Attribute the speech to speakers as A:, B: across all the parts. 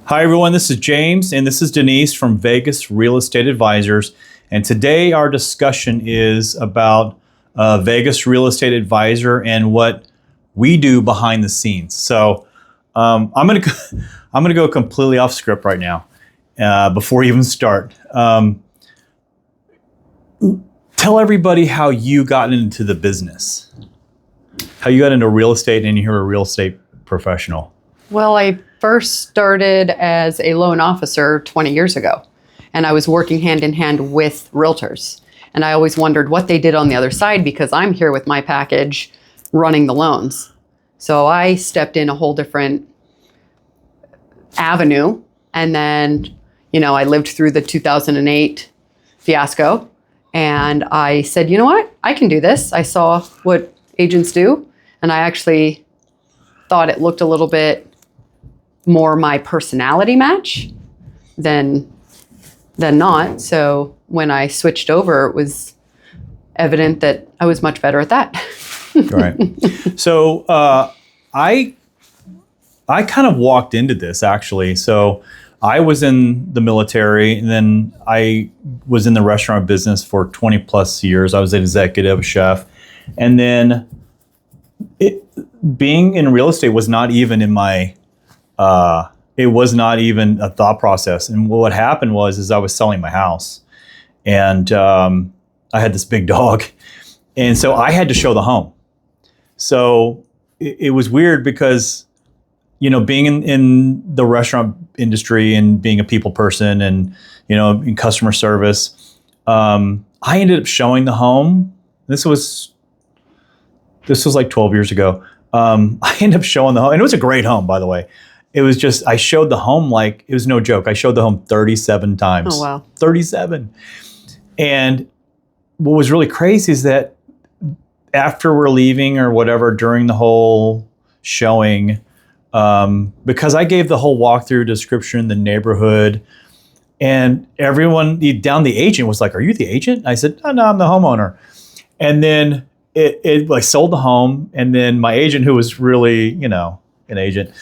A: Hi, everyone. This is James, and this is Denise from Vegas Real Estate Advisors. And today our discussion is about Vegas Real Estate Advisor and what we do behind the scenes. So I'm gonna go completely off script right now before we even start. Tell everybody how you got into the business, how you got into real estate, and you're a real estate professional.
B: Well, I first started as a loan officer 20 years ago, and I was working hand in hand with realtors. And I always wondered what they did on the other side because I'm here with my package running the loans. So I stepped in a whole different avenue. And then, I lived through the 2008 fiasco. And I said, you know what? I can do this. I saw what agents do. And I actually thought it looked a little bit more my personality match than not. So when I switched over, it was evident that I was much better at that.
A: Right. So I kind of walked into this actually. So I was in the military, and then I was in the restaurant business for 20 plus years. I was an executive chef. And then being in real estate was not even in my it was not even a thought process. And what happened was I was selling my house, and I had this big dog, and so I had to show the home. So it was weird because, being in the restaurant industry and being a people person and, in customer service, I ended up showing the home. This was like 12 years ago. I ended up showing the home, and it was a great home, by the way. It was just, I showed the home like, it was no joke. I showed the home 37 times.
B: Oh, wow.
A: 37. And what was really crazy is that after we're leaving or whatever, during the whole showing, because I gave the whole walkthrough description, the neighborhood, and everyone, down the agent was like, "Are you the agent?" I said, "Oh, no, I'm the homeowner." And then it like sold the home. And then my agent, who was really, an agent,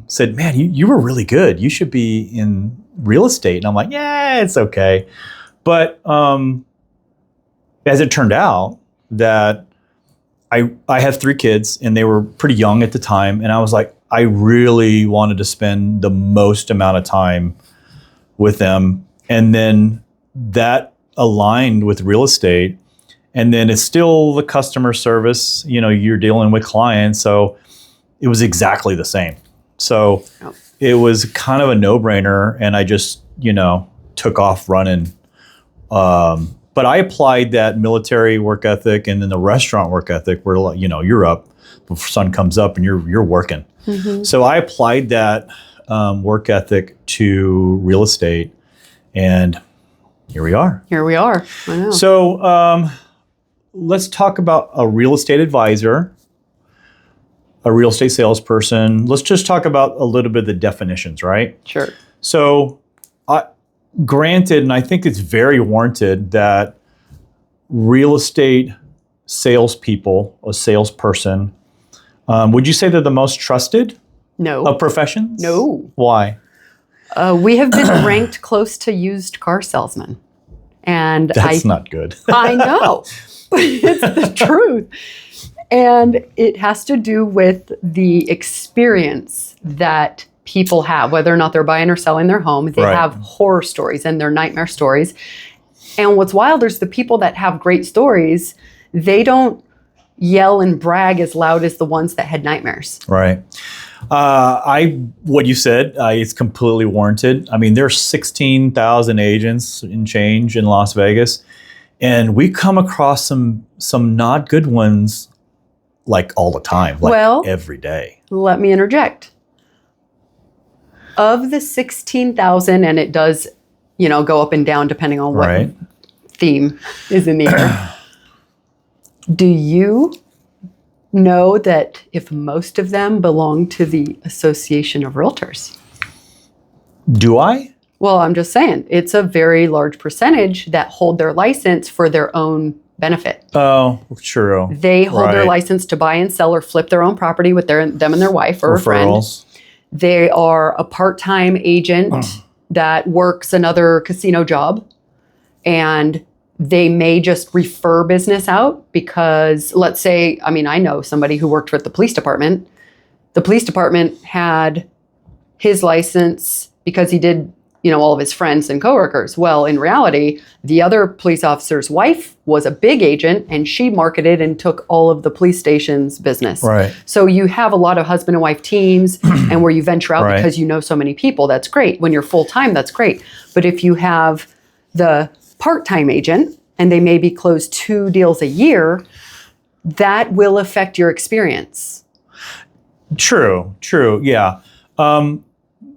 A: said, "Man, you were really good. You should be in real estate." And I'm like, "Yeah, it's okay." But as it turned out, that I have 3 kids, and they were pretty young at the time. And I was like, I really wanted to spend the most amount of time with them. And then that aligned with real estate. And then it's still the customer service, you're dealing with clients. So it was exactly the same. So It was kind of a no-brainer. And I just, took off running. But I applied that military work ethic and then the restaurant work ethic where, you're up before sun comes up and you're working. Mm-hmm. So I applied that work ethic to real estate, and here we are.
B: Here we are. I know.
A: So let's talk about a real estate advisor, a real estate salesperson. Let's just talk about a little bit of the definitions, right?
B: Sure.
A: So granted, and I think it's very warranted, that real estate salespeople, a salesperson, would you say they're the most trusted of professions?
B: No.
A: Why?
B: We have been ranked close to used car salesmen. And
A: that's not good.
B: I know, but it's the truth. And it has to do with the experience that people have, whether or not they're buying or selling their home. They have horror stories and they're nightmare stories. And what's wild is the people that have great stories, they don't yell and brag as loud as the ones that had nightmares.
A: Right. What you said, it's completely warranted. I mean, there's 16,000 agents in change in Las Vegas, and we come across some not good ones like all the time, every day.
B: Let me interject. Of the 16,000, and it does, go up and down depending on what theme is in the air. Do you know that if most of them belong to the Association of Realtors?
A: Do I?
B: Well, I'm just saying, it's a very large percentage that hold their license for their own benefit.
A: Oh, true.
B: They hold their license to buy and sell or flip their own property with them and their wife or a friend. They are a part-time agent that works another casino job, and they may just refer business out because, let's say, I mean, I know somebody who worked with the police department. The police department had his license because he did, all of his friends and coworkers. Well, in reality, the other police officer's wife was a big agent, and she marketed and took all of the police station's business.
A: Right.
B: So you have a lot of husband and wife teams, and where you venture out because you know so many people, that's great. When you're full-time, that's great. But if you have the part-time agent, and they maybe close 2 deals a year, that will affect your experience.
A: True, yeah.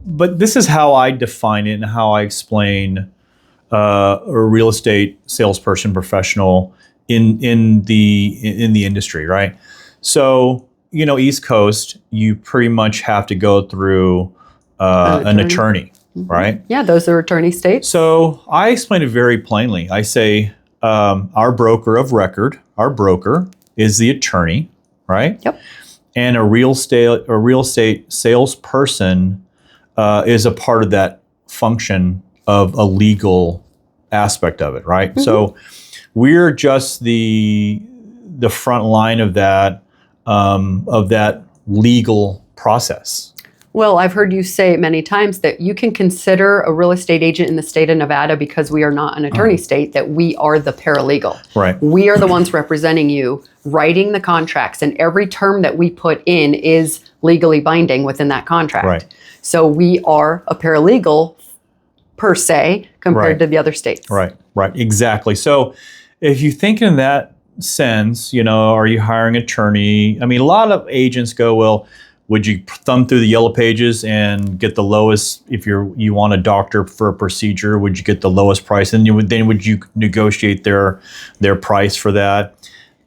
A: But this is how I define it and how I explain a real estate salesperson professional in the industry, right? So, East Coast, you pretty much have to go through an attorney, right?
B: Yeah, those are attorney states.
A: So I explain it very plainly. I say our broker of record, our broker is the attorney, right?
B: Yep.
A: And a real estate salesperson is a part of that function of a legal aspect of it, right? Mm-hmm. So we're just the front line of that legal process.
B: Well, I've heard you say many times that you can consider a real estate agent in the state of Nevada, because we are not an attorney state, that we are the paralegal.
A: Right.
B: We are the ones representing you, writing the contracts, and every term that we put in is legally binding within that contract.
A: Right.
B: So we are a paralegal per se compared to the other states.
A: Right, exactly. So if you think in that sense, are you hiring an attorney? I mean, a lot of agents go, well, would you thumb through the yellow pages and get the lowest? If you want a doctor for a procedure, would you get the lowest price? And would you negotiate their price for that?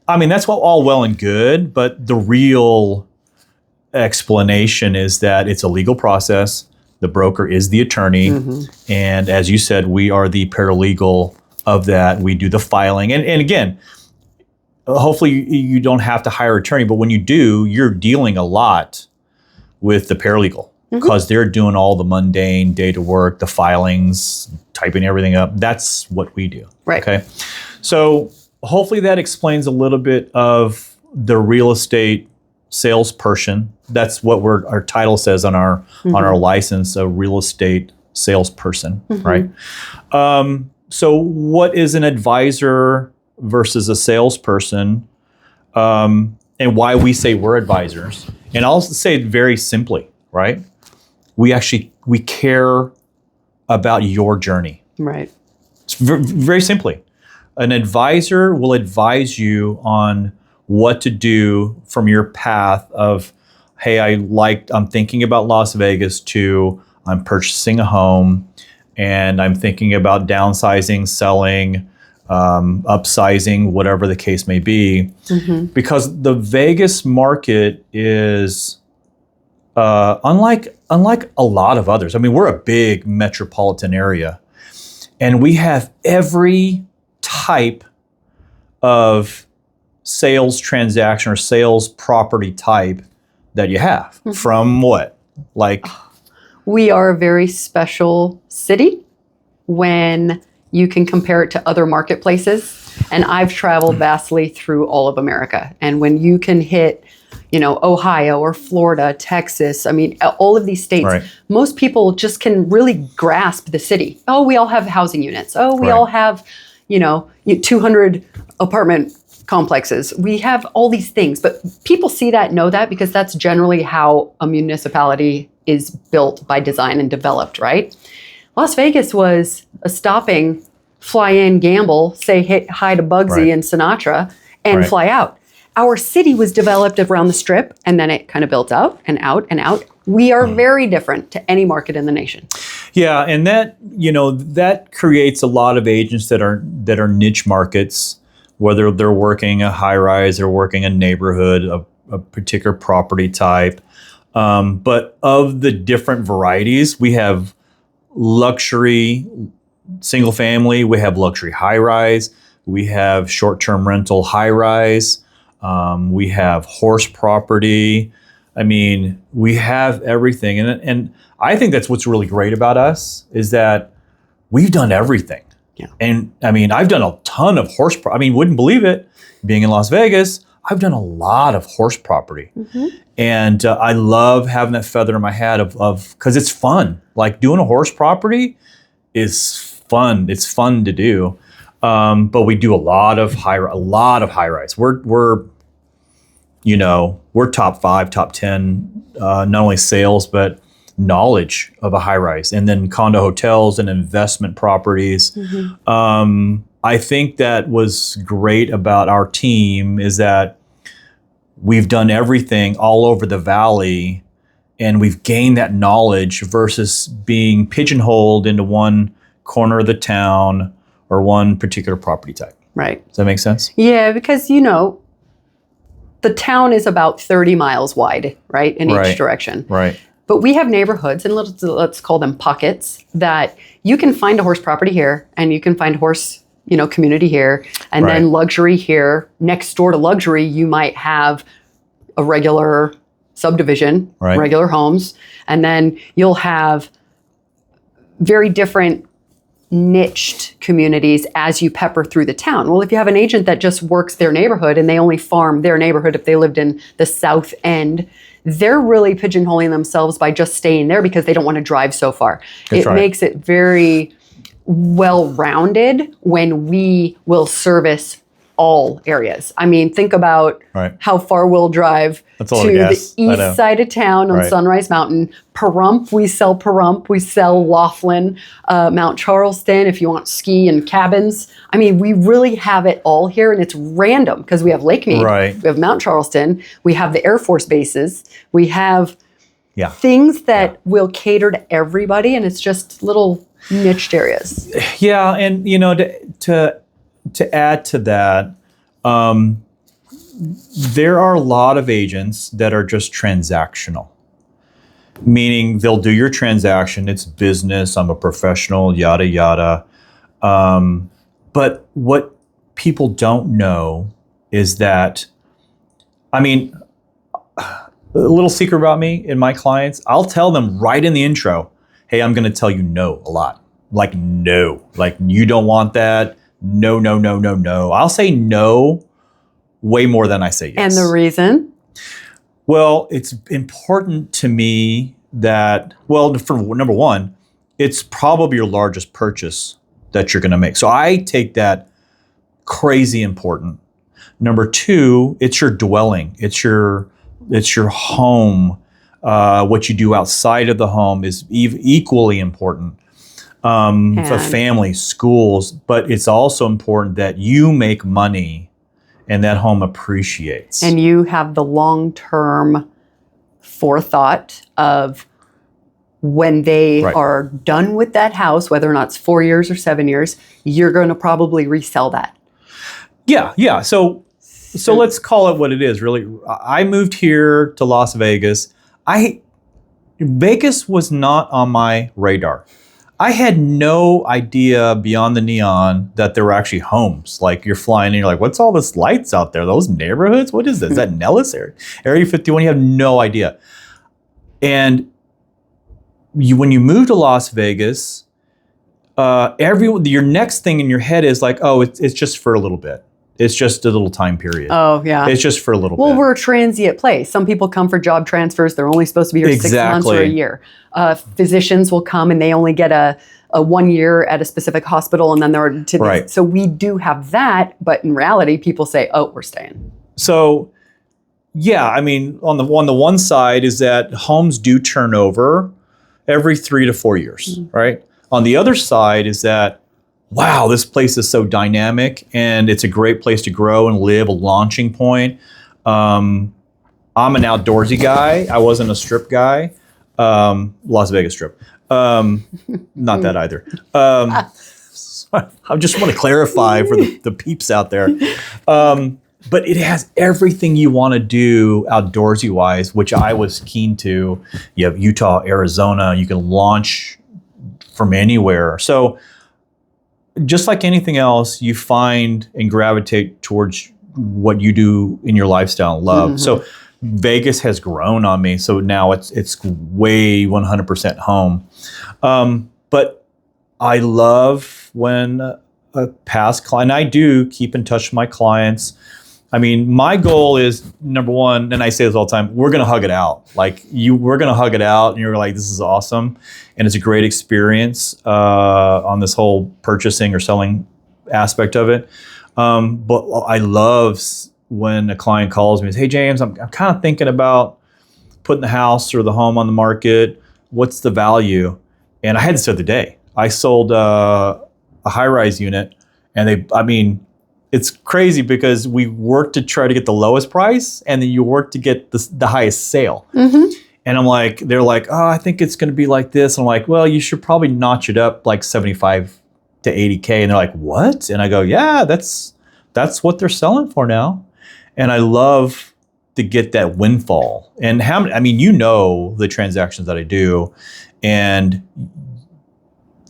A: I mean, that's all well and good, but the real explanation is that it's a legal process. The broker is the attorney. Mm-hmm. And as you said, we are the paralegal of that. We do the filing. And again, hopefully you don't have to hire an attorney, but when you do, you're dealing a lot with the paralegal because they're doing all the mundane data work, the filings, typing everything up. That's what we do.
B: Right.
A: Okay. So hopefully that explains a little bit of the real estate salesperson. That's what our title says on our license, a real estate salesperson, right? So what is an advisor versus a salesperson, and why we say we're advisors? And I'll say it very simply, right? We care about your journey.
B: Right.
A: It's very simply. An advisor will advise you on what to do from your path of, hey, I'm thinking about Las Vegas, to I'm purchasing a home and I'm thinking about downsizing, selling, upsizing, whatever the case may be. Mm-hmm. Because the Vegas market is unlike a lot of others. I mean, we're a big metropolitan area, and we have every type of sales transaction or sales property type that you have. Mm-hmm. From what? Like,
B: we are a very special city when you can compare it to other marketplaces. And I've traveled vastly through all of America. And when you can hit, Ohio or Florida, Texas, I mean, all of these states, right. Most people just can really grasp the city. Oh, we all have housing units. Oh, we all have, 200 apartment complexes. We have all these things, but people see that, know that, because that's generally how a municipality is built by design and developed, right? Las Vegas was a stopping, fly in, gamble, say hi to Bugsy and Sinatra, and fly out. Our city was developed around the Strip, and then it kind of built out and out and out. We are very different to any market in the nation.
A: Yeah, and that creates a lot of agents that are niche markets, whether they're working a high rise or working a neighborhood, a particular property type. But of the different varieties, we have luxury single family, we have luxury high rise, we have short-term rental high rise, we have horse property, I mean, we have everything. And I think that's what's really great about us is that we've done everything.
B: Yeah.
A: And I mean, I've done a ton of I mean, wouldn't believe it. Being in Las Vegas, I've done a lot of horse property. And I love having that feather in my hat of because it's fun. Like doing a horse property is fun. It's fun to do. But we do a lot of high rise. We're top 5, top 10, not only sales, but knowledge of a high rise, and then condo hotels and investment properties. I think that was great about our team is that we've done everything all over the valley, and we've gained that knowledge versus being pigeonholed into one corner of the town or one particular property type.
B: Right.
A: Does that make sense?
B: Yeah, because, the town is about 30 miles wide, right, in each direction.
A: Right.
B: But we have neighborhoods, and let's call them pockets, that you can find a horse property here, and you can find horse, community here, and then luxury here. Next door to luxury, you might have a regular subdivision, regular homes, and then you'll have very different niched communities as you pepper through the town. Well, if you have an agent that just works their neighborhood and they only farm their neighborhood, if they lived in the South End, they're really pigeonholing themselves by just staying there because they don't want to drive so far. It makes it very well-rounded when we will service all areas. I mean, think about how far we'll drive to the east side of town on Sunrise Mountain. Pahrump, we sell Pahrump. We sell Laughlin, Mount Charleston, if you want ski and cabins. I mean, we really have it all here, and it's random because we have Lake Mead, we have Mount Charleston, we have the Air Force bases, we have things that will cater to everybody, and it's just little niched areas.
A: Yeah, and to add to that, there are a lot of agents that are just transactional, meaning they'll do your transaction. It's business. I'm a professional, yada, yada. But what people don't know is that, a little secret about me and my clients, I'll tell them right in the intro, hey, I'm going to tell you no a lot. Like, no. Like, you don't want that. No, no, no, no, no. I'll say no way more than I say yes.
B: And the reason?
A: Well, it's important to me that, for number one, it's probably your largest purchase that you're going to make. So I take that crazy important. Number two, it's your dwelling. It's your home. What you do outside of the home is equally important. For family, schools, but it's also important that you make money and that home appreciates.
B: And you have the long-term forethought of when they are done with that house, whether or not it's 4 years or 7 years, you're going to probably resell that.
A: Yeah. So let's call it what it is, really. I moved here to Las Vegas. Vegas was not on my radar. I had no idea beyond the neon that there were actually homes. Like you're flying and you're like, what's all this lights out there? Those neighborhoods? What is this? Is that Nellis area? Area 51? You have no idea. And when you move to Las Vegas, your next thing in your head is like, oh, it's just for a little bit. It's just a little time period.
B: Oh, yeah.
A: It's just for a little bit.
B: Well, we're a transient place. Some people come for job transfers. They're only supposed to be here 6 months or a year. Physicians will come and they only get a 1 year at a specific hospital and then they're to this. So we do have that, but in reality, people say, oh, we're staying.
A: So, yeah, on the one side is that homes do turn over every 3 to 4 years, right? On the other side is that, wow, this place is so dynamic and it's a great place to grow and live, a launching point. I'm an outdoorsy guy. I wasn't a strip guy. Las Vegas Strip. Not that either. I just want to clarify for the peeps out there. But it has everything you want to do outdoorsy wise, which I was keen to. You have Utah, Arizona. You can launch from anywhere. So just like anything else, you find and gravitate towards what you do in your lifestyle and love. So Vegas has grown on me. So now it's way 100% home. But I love when a past client, I do keep in touch with my clients. I mean, my goal is, number one, and I say this all the time, we're going to hug it out. We're going to hug it out, and you're like, this is awesome. And it's a great experience on this whole purchasing or selling aspect of it. But I love when a client calls me and says, hey, James, I'm kind of thinking about putting the house or the home on the market. What's the value? And I had this the other day. I sold a high-rise unit, and it's crazy because we work to try to get the lowest price, and then you work to get the highest sale. Mm-hmm. And they're like, oh, I think it's going to be like this. And I'm like, well, you should probably notch it up like 75 to 80K. And they're like, what? And I go, yeah, that's what they're selling for now. And I love to get that windfall. And the transactions that I do, and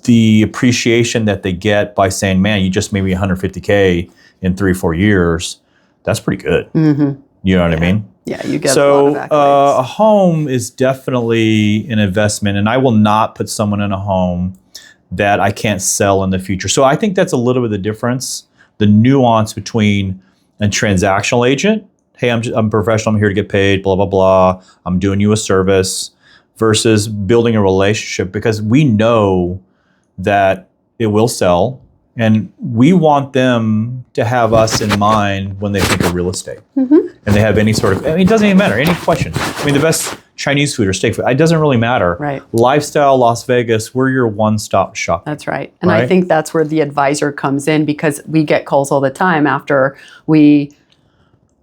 A: the appreciation that they get by saying, man, you just made me 150K in 3-4 years. That's pretty good. Mm-hmm. You know what I mean?
B: Yeah, you get a lot of accolades.
A: A home is definitely an investment, and I will not put someone in a home that I can't sell in the future. So I think that's a little bit of the difference, the nuance between a transactional agent, hey, I'm professional, I'm here to get paid, blah, blah, blah, I'm doing you a service, versus building a relationship, because we know that it will sell, and we want them to have us in mind when they think of real estate. Mm-hmm. And they have any sort of, it doesn't even matter, any question. The best Chinese food or steak food, it doesn't really matter.
B: Right.
A: Lifestyle, Las Vegas, we're your one-stop shop.
B: That's right. And I think that's where the advisor comes in, because we get calls all the time after we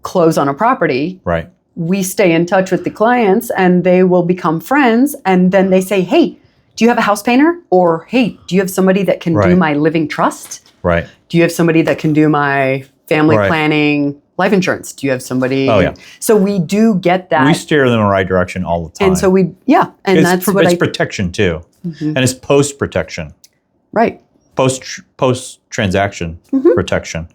B: close on a property.
A: Right.
B: We stay in touch with the clients, and they will become friends. And then they say, hey, do you have a house painter? Or, hey, do you have somebody that can do my living trust?
A: Right.
B: Do you have somebody that can do my family planning, life insurance? Do you have somebody?
A: Oh, yeah.
B: So we do get that.
A: We steer them in the right direction all the time.
B: And so it's
A: protection too. Mm-hmm. And it's post-protection.
B: Right.
A: Post-transaction protection.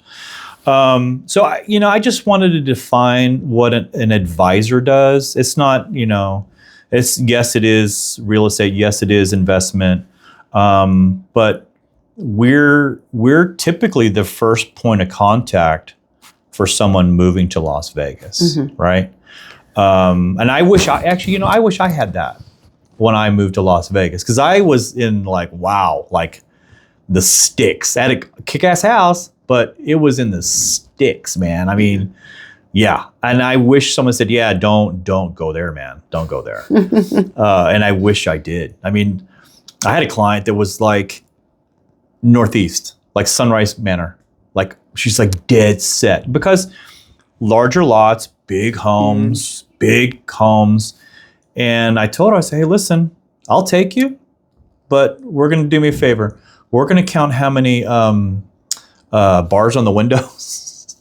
A: So I just wanted to define what an advisor does. It's not, yes, it is real estate. Yes, it is investment. But we're typically the first point of contact for someone moving to Las Vegas, right? And I wish I had that when I moved to Las Vegas, because I was in the sticks. I had a kick-ass house, but it was in the sticks, man. Yeah. And I wish someone said, yeah, don't go there, man. Don't go there. And I wish I did. I had a client that was Northeast, Sunrise Manor. She's dead set, because larger lots, big homes. And I told her, I said, hey, listen, I'll take you, but we're going to do me a favor. We're going to count how many bars on the windows.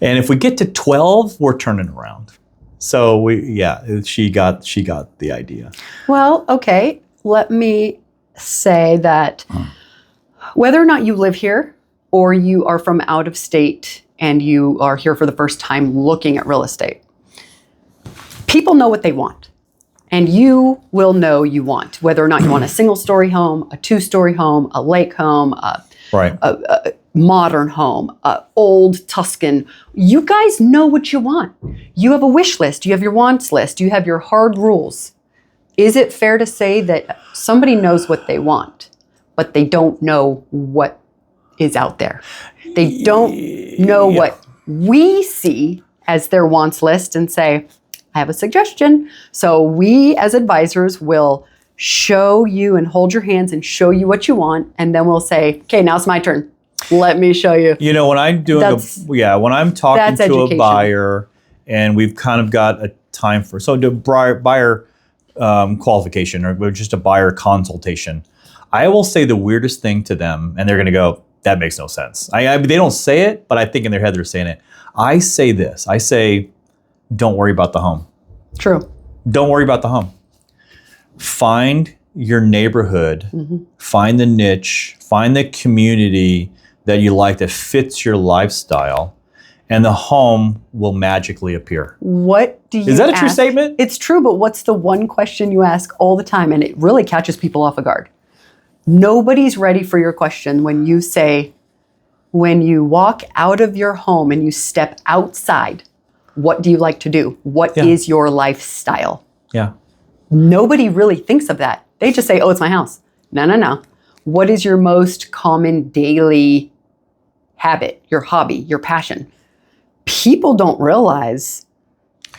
A: And if we get to 12, we're turning around. So she got the idea.
B: Well, okay. Let me say that whether or not you live here, or you are from out of state and you are here for the first time looking at real estate, people know what they want. And you will know you want, whether or not you want a single-story home, a two-story home, a lake home, a modern home, old Tuscan. You guys know what you want. You have a wish list. You have your wants list. You have your hard rules. Is it fair to say that somebody knows what they want, but they don't know what is out there? They don't know what we see as their wants list and say, I have a suggestion. So we as advisors will show you and hold your hands and show you what you want. And then we'll say, okay, now it's my turn. Let me show you.
A: When I'm doing when I'm talking to education. A buyer, and we've kind of got a time for, so the buyer qualification, or just a buyer consultation, I will say the weirdest thing to them, and they're going to go, that makes no sense. They don't say it, but I think in their head they're saying it. I say this. I say, don't worry about the home.
B: True.
A: Don't worry about the home. Find your neighborhood, find the niche, find the community that you like that fits your lifestyle, and the home will magically appear.
B: What do you
A: Is that a true
B: ask?
A: statement?
B: It's true, but what's the one question you ask all the time? And it really catches people off guard. Nobody's ready for your question when you say, when you walk out of your home and you step outside, what do you like to do? What is your lifestyle?
A: Yeah.
B: Nobody really thinks of that. They just say, oh, it's my house. No. What is your most common daily habit, your hobby, your passion? People don't realize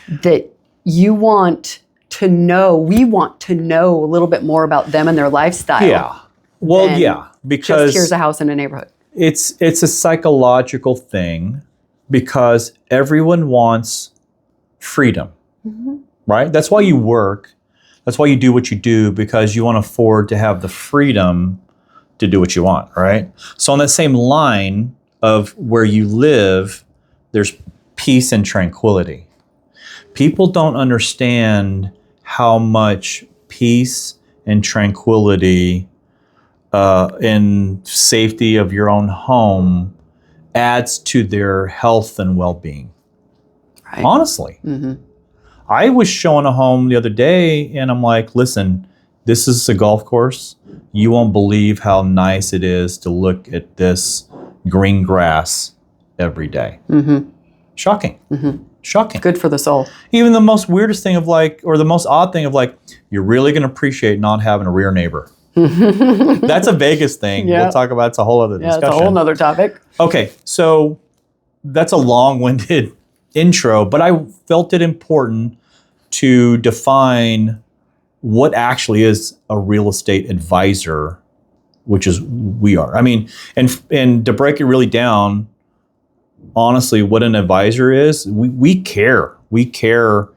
B: that we want to know a little bit more about them and their lifestyle.
A: Yeah. Well, because
B: just here's a house in a neighborhood.
A: It's a psychological thing because everyone wants freedom, right? That's why you work. That's why you do what you do, because you want to afford to have the freedom to do what you want, right? So on that same line of where you live, there's peace and tranquility. People don't understand how much peace and tranquility and safety of your own home adds to their health and well-being. Right. Honestly. I was showing a home the other day and I'm like, listen, this is a golf course. You won't believe how nice it is to look at this green grass every day. Shocking. Shocking.
B: Good for the soul.
A: Even the most weirdest thing of like, or the most odd thing of like, you're really going to appreciate not having a rear neighbor. That's a Vegas thing.
B: Yeah.
A: We'll talk about, it's a whole other discussion.
B: It's a whole nother topic.
A: Okay, so that's a long-winded intro, but I felt it important to define what actually is a real estate advisor, which is we are. I mean, and to break it really down, honestly, what an advisor is, we care. We care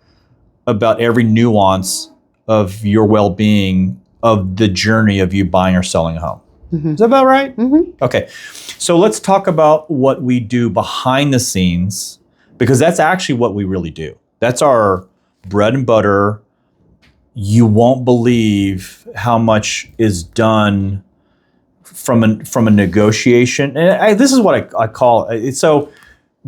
A: about every nuance of your well-being of the journey of you buying or selling a home. Is that about right? Okay. So let's talk about what we do behind the scenes, because that's actually what we really do. That's our bread and butter. You won't believe how much is done from a negotiation. And this is what I call it. So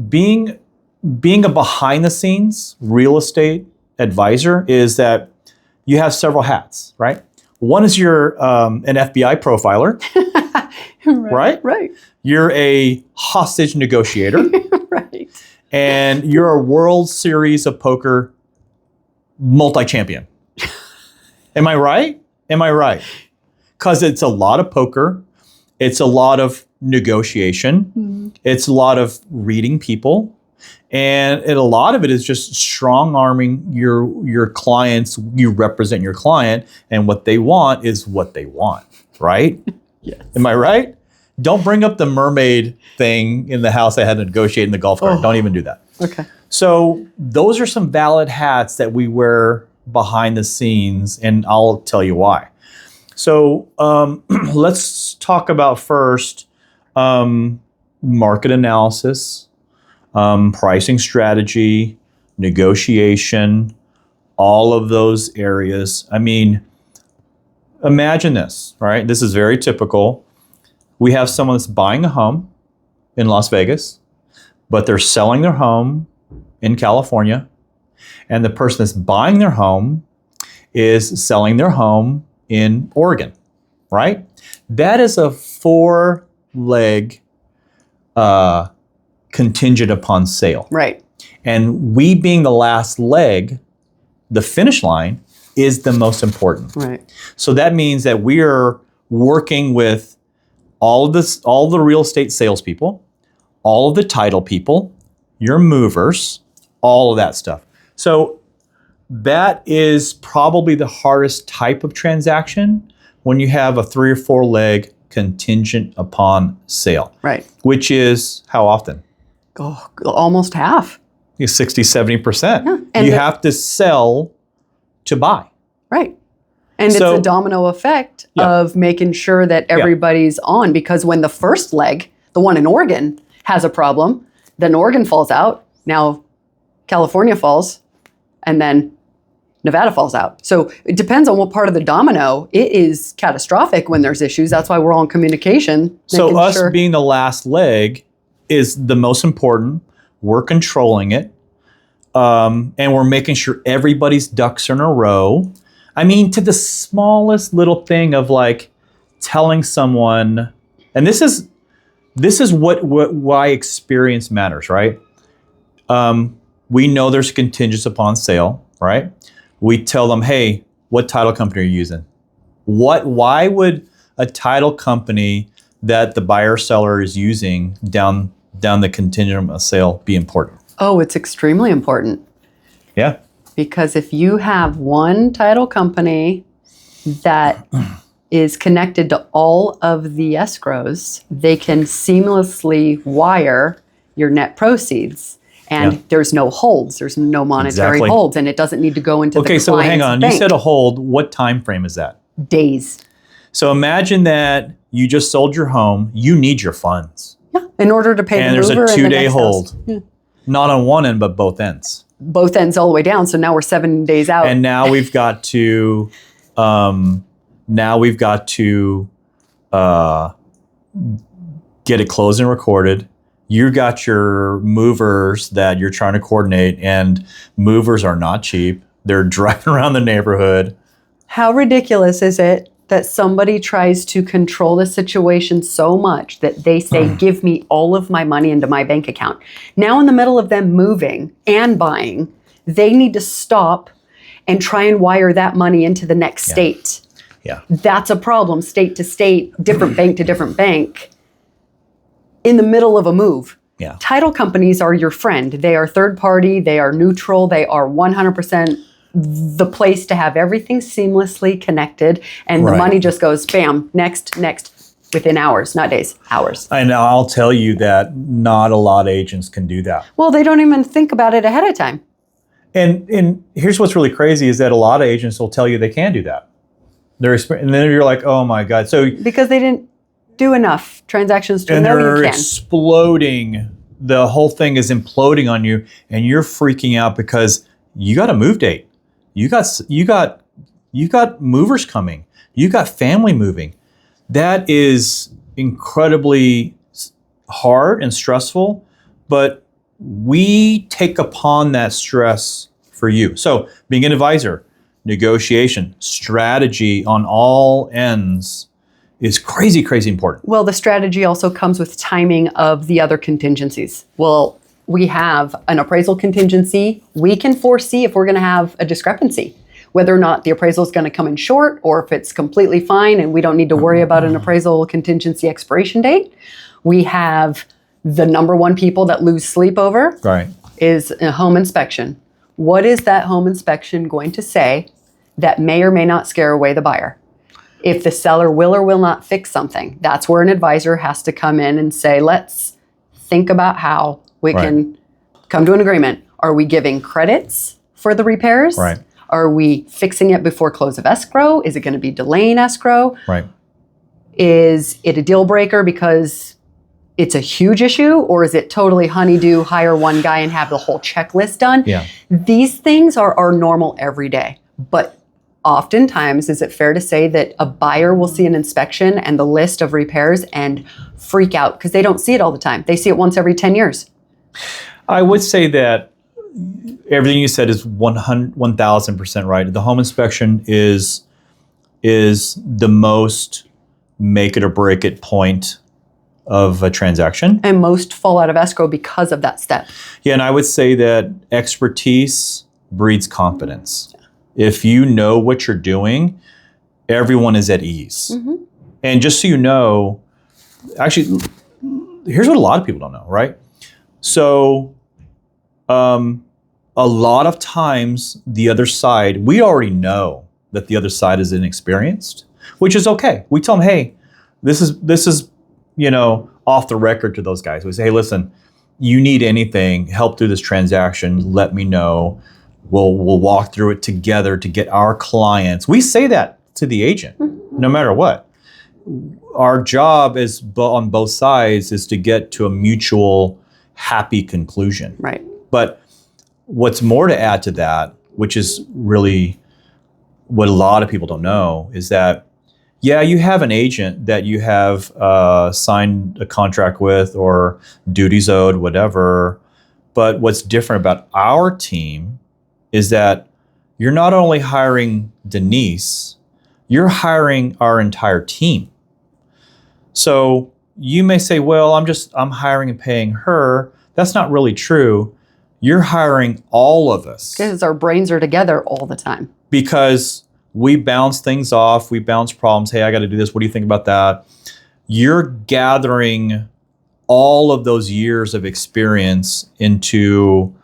A: being a behind the scenes real estate advisor is that you have several hats, right? One is you're an FBI profiler, right?
B: Right.
A: You're a hostage negotiator,
B: Right.
A: and you're a World Series of Poker multi-champion. Am I right? Am I right? Because it's a lot of poker. It's a lot of negotiation. It's a lot of reading people. And a lot of it is just strong arming your clients. You represent your client, and what they want is what they want, right?
B: Yes.
A: Am I right? Don't bring up the mermaid thing in the house I had to negotiate in the golf cart. Don't even do that.
B: Okay.
A: So those are some valid hats that we wear behind the scenes, and I'll tell you why. So let's talk about first market analysis, pricing strategy, negotiation, all of those areas. I mean, imagine this, right? This is very typical. We have someone that's buying a home in Las Vegas, but they're selling their home in California, and the person that's buying their home is selling their home in Oregon, right? That is a 4-leg contingent upon sale.
B: Right.
A: And we being the last leg, the finish line, is the most important.
B: Right.
A: So that means that we are working with all the real estate salespeople, all of the title people, your movers, all of that stuff. So that is probably the hardest type of transaction when you have a 3 or 4 leg contingent upon sale.
B: Right.
A: Which is how often?
B: Oh, almost half.
A: 60, 70%.
B: Yeah. And
A: you have to sell to buy.
B: Right. And
A: So-
B: it's a domino effect of making sure that everybody's on, because when the first leg, the one in Oregon, has a problem, then Oregon falls out. Now California falls, and then Nevada falls out. So it depends on what part of the domino. It is catastrophic when there's issues. That's why we're all in communication.
A: So
B: making
A: us
B: sure-
A: being the last leg is the most important. we're controlling it, and we're making sure everybody's ducks are in a row. I mean, to the smallest little thing of like telling someone, and this is why experience matters, right? We know there's contingents upon sale, right? We tell them, hey, what title company are you using? Why would a title company that the buyer seller is using down the continuum of sale be important?
B: Oh, it's extremely important.
A: Yeah.
B: Because if you have one title company that is connected to all of the escrows, they can seamlessly wire your net proceeds. And there's no holds. There's no monetary holds. And it doesn't need to go into the client's
A: so hang on.
B: bank.
A: You said a hold. What time frame is that?
B: Days.
A: So imagine that you just sold your home. You need your funds.
B: Yeah, in order to pay the mover.
A: And there's a 2-day hold.
B: House. Yeah.
A: Not on one end, but both ends.
B: Both ends all the way down. So now we're 7 days out.
A: And now we've got to, get it closed and recorded. You got your movers that you're trying to coordinate, and movers are not cheap. They're driving around the neighborhood.
B: How ridiculous is it that somebody tries to control the situation so much that they say, give me all of my money into my bank account. Now in the middle of them moving and buying, they need to stop and try and wire that money into the next state.
A: Yeah.
B: That's a problem, state to state, different bank to different bank, in the middle of a move.
A: Yeah.
B: Title companies are your friend. They are third party. They are neutral. They are 100% the place to have everything seamlessly connected, and the money just goes bam, next, within hours, not days, hours.
A: And I'll tell you that not a lot of agents can do that.
B: Well, they don't even think about it ahead of time.
A: And here's what's really crazy is that a lot of agents will tell you they can do that. And then you're like, oh my God. So
B: because they didn't do enough transactions to know you can.
A: And they're exploding. The whole thing is imploding on you, and you're freaking out because you got a move date. You got movers coming. You got family moving. That is incredibly hard and stressful, but we take upon that stress for you. So being an advisor, negotiation, strategy on all ends is crazy, crazy important.
B: Well, the strategy also comes with timing of the other contingencies. Well, we have an appraisal contingency. We can foresee if we're going to have a discrepancy, whether or not the appraisal is going to come in short or if it's completely fine and we don't need to worry about an appraisal contingency expiration date. We have the number one people that lose sleep over is a home inspection. What is that home inspection going to say that may or may not scare away the buyer? If the seller will or will not fix something, that's where an advisor has to come in and say, let's think about how we can come to an agreement. Are we giving credits for the repairs?
A: Right.
B: Are we fixing it before close of escrow? Is it going to be delaying escrow?
A: Right.
B: Is it a deal breaker because it's a huge issue, or is it totally honeydew, hire one guy and have the whole checklist done?
A: Yeah.
B: These things are normal every day. But oftentimes, is it fair to say that a buyer will see an inspection and the list of repairs and freak out because they don't see it all the time? They see it once every 10 years.
A: I would say that everything you said is 1,000% right. The home inspection is the most make it or break it point of a transaction.
B: And most fall out of escrow because of that step.
A: Yeah, and I would say that expertise breeds confidence. If you know what you're doing, everyone is at ease. Mm-hmm. And just so you know, actually, here's what a lot of people don't know, right? So a lot of times the other side, we already know that the other side is inexperienced, which is okay. We tell them, hey, this is off the record to those guys. We say, hey, listen, you need anything, help through this transaction, let me know. We'll walk through it together to get our clients. We say that to the agent, no matter what. Our job is on both sides is to get to a mutual happy conclusion.
B: Right.
A: But what's more to add to that, which is really what a lot of people don't know, is that, yeah, you have an agent that you have signed a contract with or duties owed, whatever, But what's different about our team is that you're not only hiring Denise, you're hiring our entire team. So you may say, well, I'm hiring and paying her. That's not really true. You're hiring all of us.
B: Because our brains are together all the time.
A: Because we bounce things off, we bounce problems. Hey, I got to do this. What do you think about that? You're gathering all of those years of experience into,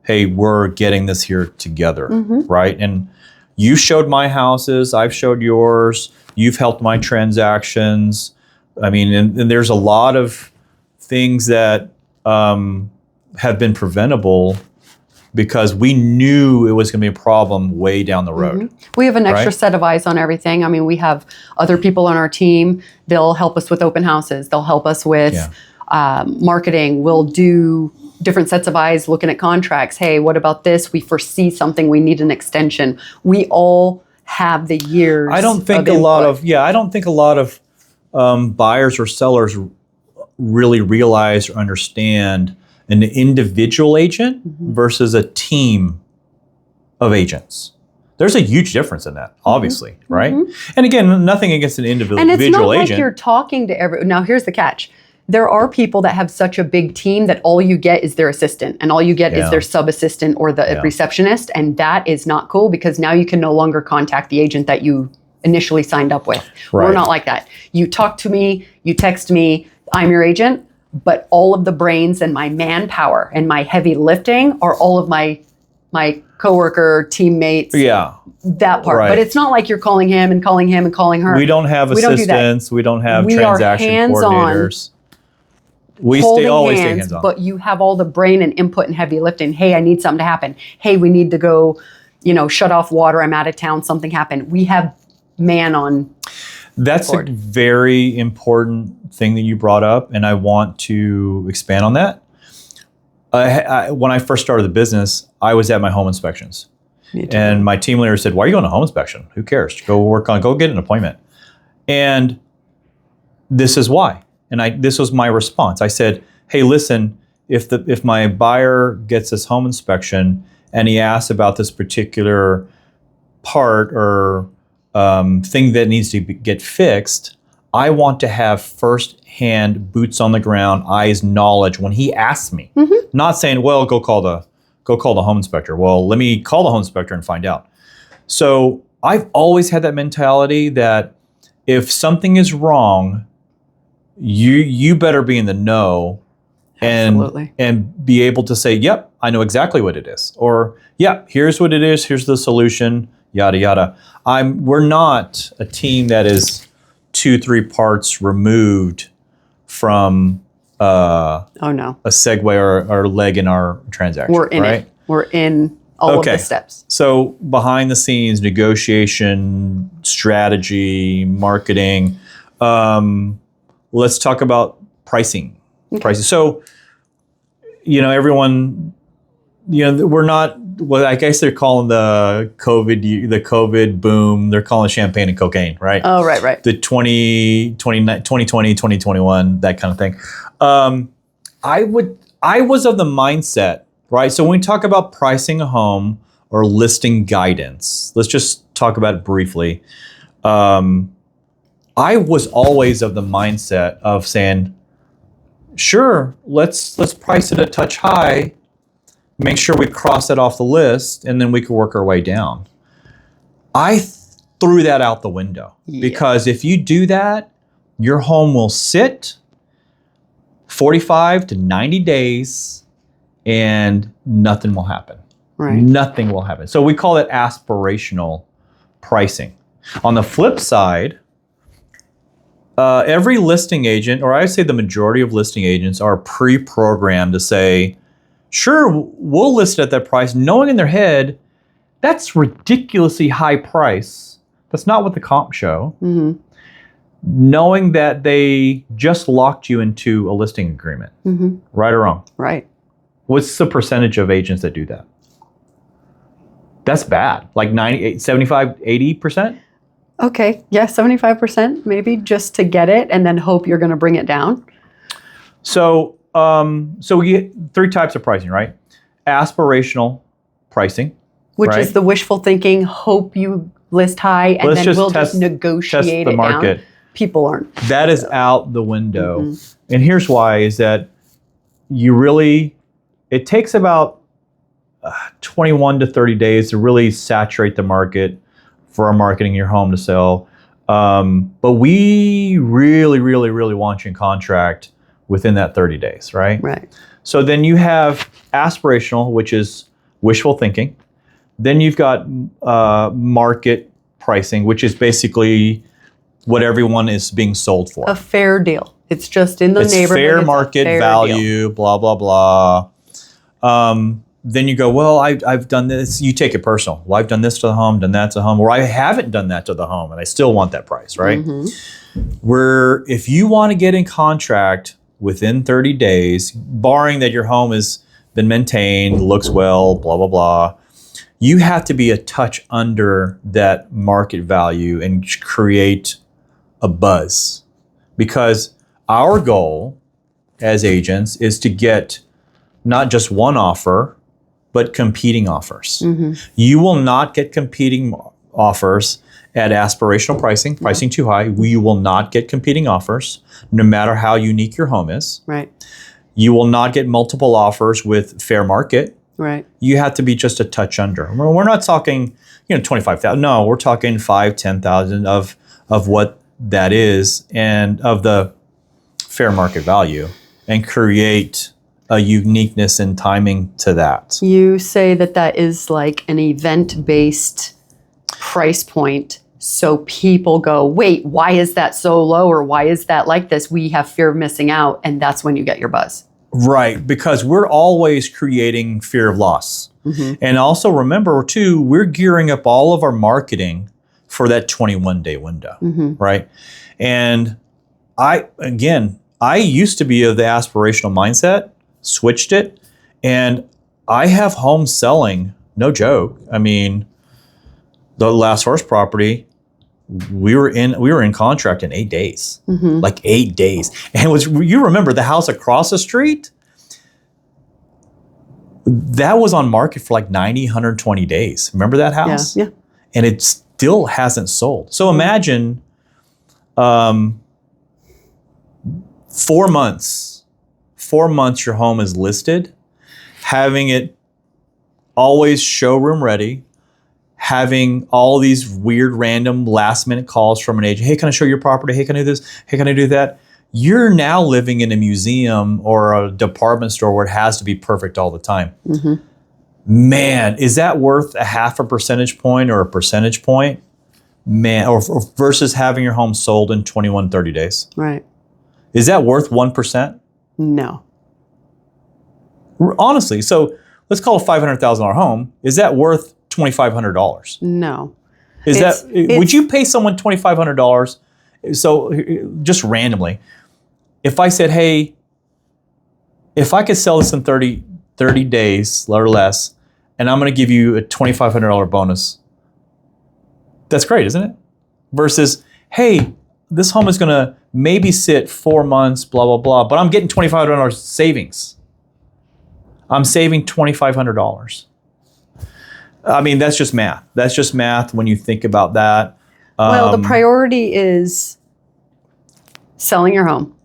A: hey, we're getting this here together, right? And you showed my houses, I've showed yours, you've helped my transactions. I mean, and there's a lot of things that have been preventable because we knew it was going to be a problem way down the road.
B: We have an extra
A: right?
B: set of eyes on everything. I mean, we have other people on our team. They'll help us with open houses. They'll help us with marketing. We'll do different sets of eyes looking at contracts. Hey, what about this? We foresee something. We need an extension. We all have the years.
A: I don't think a lot of buyers or sellers really realize or understand an individual agent versus a team of agents. There's a huge difference in that, obviously, right? And again, nothing against an individual agent.
B: And it's not like you're talking to every. Now, here's the catch. There are people that have such a big team that all you get is their assistant and all you get is their sub-assistant or the receptionist. And that is not cool because now you can no longer contact the agent that you initially signed up with.
A: Right.
B: We're not like that. You talk to me, you text me, I'm your agent, but all of the brains and my manpower and my heavy lifting are all of my coworker, teammates.
A: Yeah.
B: That part.
A: Right.
B: But it's not like you're calling him and calling him and calling her.
A: We don't have assistants. We don't have transaction coordinators. We always stay hands-on.
B: But you have all the brain and input and heavy lifting. Hey, I need something to happen. Hey, we need to go, shut off water. I'm out of town. Something happened. We have man on.
A: That's
B: board.
A: a very important thing that you brought up, and I want to expand on that. When I first started the business, I was at my home inspections. And my team leader said, why are you going to home inspection? Who cares? Go get an appointment. And this is why. And this was my response. I said, hey, listen, if my buyer gets this home inspection and he asks about this particular part or thing that needs to get fixed, I want to have first-hand boots on the ground, eyes knowledge when he asks me. Not saying, well, go call the home inspector. Well, let me call the home inspector and find out. So I've always had that mentality that if something is wrong, you better be in the know and be able to say, yep, I know exactly what it is. Or, yeah, here's what it is. Here's the solution, yada, yada. We're not a team that is 2-3 parts removed from a segue or leg in our transaction.
B: We're in it. We're in all of the steps.
A: So behind the scenes, negotiation, strategy, marketing. Let's talk about pricing. So, everyone, we're not. Well, I guess they're calling the COVID boom. They're calling it champagne and cocaine, right?
B: Oh, right.
A: The 2020, 2021, that kind of thing. I was of the mindset, right? So when we talk about pricing a home or listing guidance, let's just talk about it briefly. I was always of the mindset of saying, sure, let's price it a touch high, make sure we cross that off the list, and then we can work our way down. I threw that out the window because if you do that, your home will sit 45 to 90 days and nothing will happen.
B: Right.
A: Nothing will happen. So we call it aspirational pricing. On the flip side, every listing agent, or I would say the majority of listing agents, are pre-programmed to say, sure, we'll list it at that price, knowing in their head, that's ridiculously high price. That's not what the comps show. Knowing that they just locked you into a listing agreement. Right or wrong?
B: Right.
A: What's the percentage of agents that do that? That's bad. Like 98, 75, 80%?
B: Okay. Yeah, 75% maybe just to get it and then hope you're going to bring it down.
A: So So we get three types of pricing, right? Aspirational pricing,
B: which
A: right?
B: is the wishful thinking, hope you list high, and
A: Let's
B: then we'll
A: test
B: just negotiate
A: the
B: it
A: market.
B: down. People aren't.
A: That is out the window. And here's why, is that it takes about 21 to 30 days to really saturate the market for marketing your home to sell. But we really, really, really want you in contract within that 30 days, right?
B: Right.
A: So then you have aspirational, which is wishful thinking. Then you've got market pricing, which is basically what everyone is being sold for.
B: A fair deal. It's just in the neighborhood.
A: Fair market value, blah, blah, blah. Then you go, well, I've done this. You take it personal. Well, I've done this to the home, done that to the home, or I haven't done that to the home, and I still want that price, right? Where if you want to get in contract within 30 days, barring that your home has been maintained, looks well, blah, blah, blah, you have to be a touch under that market value and create a buzz. Because our goal as agents is to get not just one offer, but competing offers. You will not get competing offers at aspirational pricing too high. You will not get competing offers, no matter how unique your home is.
B: Right.
A: You will not get multiple offers with fair market.
B: Right.
A: You have to be just a touch under. We're not talking, 25,000. No, we're talking 5,000, 10,000 of what that is, and of the fair market value, and create a uniqueness and timing to that.
B: You say that is like an event-based price point. So people go, wait, why is that so low? Or why is that like this? We have fear of missing out. And that's when you get your buzz.
A: Right, because we're always creating fear of loss. And also remember too, we're gearing up all of our marketing for that 21-day window, right? And I used to be of the aspirational mindset, switched it, and I have homes selling, no joke. I mean, the last horse property, we were in contract in 8 days, like 8 days. And you remember the house across the street, that was on market for like 90, 120 days. Remember that house?
B: Yeah.
A: And it still hasn't sold. So imagine 4 months your home is listed, having it always showroom ready, having all these weird random last minute calls from an agent. Hey, can I show your property? Hey, can I do this? Hey, can I do that? You're now living in a museum or a department store where it has to be perfect all the time. Man, is that worth a half a percentage point or a percentage point? Man, or versus having your home sold in 21, 30 days.
B: Right.
A: Is that worth 1%?
B: No.
A: Honestly, so let's call a $500,000 home. Is that worth $2,500?
B: No.
A: Would you pay someone $2,500? So just randomly, if I said, hey, if I could sell this in 30 days or less, and I'm going to give you a $2,500 bonus, that's great, isn't it? Versus, hey, this home is going to maybe sit 4 months, blah, blah, blah, but I'm getting $2,500 savings. I'm saving $2,500. I mean, that's just math. That's just math when you think about that.
B: Well, the priority is selling your home.